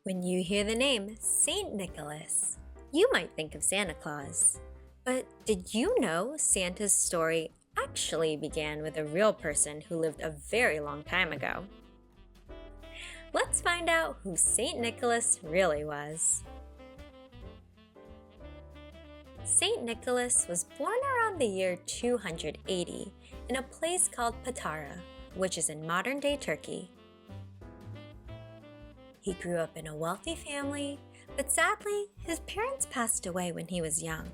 When you hear the name Saint Nicholas, you might think of Santa Claus. But did you know Santa's story actually began with a real person who lived a very long time ago? Let's find out who Saint Nicholas really was. Saint Nicholas was born around the year 280 in a place called Patara, which is in modern-day Turkey. He grew up in a wealthy family, but sadly, his parents passed away when he was young.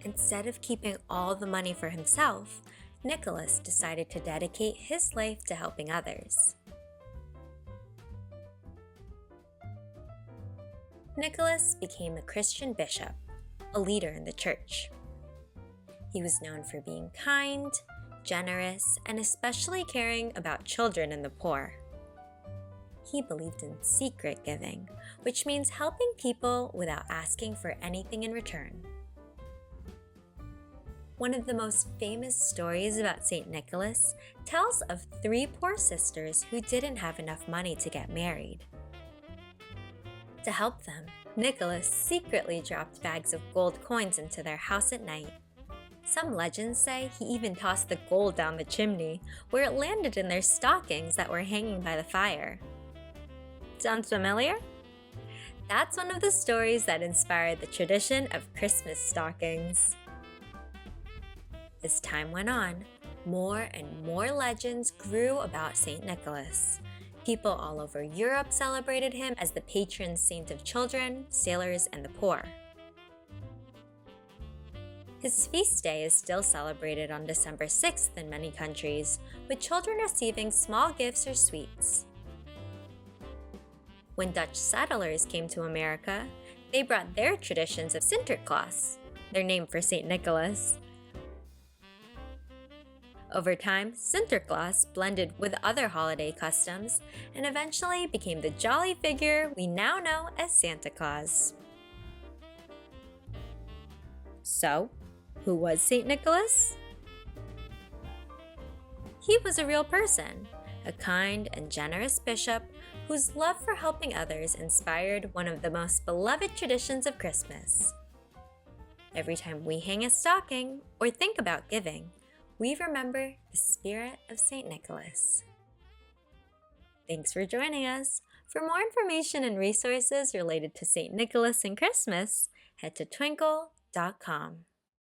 Instead of keeping all the money for himself, Nicholas decided to dedicate his life to helping others. Nicholas became a Christian bishop, a leader in the church. He was known for being kind, generous, and especially caring about children and the poor. He believed in secret giving, which means helping people without asking for anything in return. One of the most famous stories about St. Nicholas tells of 3 poor sisters who didn't have enough money to get married. To help them, Nicholas secretly dropped bags of gold coins into their house at night. Some legends say he even tossed the gold down the chimney, where it landed in their stockings that were hanging by the fire. Sounds familiar? That's one of the stories that inspired the tradition of Christmas stockings. As time went on, more and more legends grew about St. Nicholas. People all over Europe celebrated him as the patron saint of children, sailors, and the poor. His feast day is still celebrated on December 6th in many countries, with children receiving small gifts or sweets. When Dutch settlers came to America, they brought their traditions of Sinterklaas, their name for St. Nicholas. Over time, Sinterklaas blended with other holiday customs and eventually became the jolly figure we now know as Santa Claus. So, who was St. Nicholas? He was a real person, a kind and generous bishop whose love for helping others inspired one of the most beloved traditions of Christmas. Every time we hang a stocking or think about giving, we remember the spirit of St. Nicholas. Thanks for joining us. For more information and resources related to St. Nicholas and Christmas, head to twinkl.com.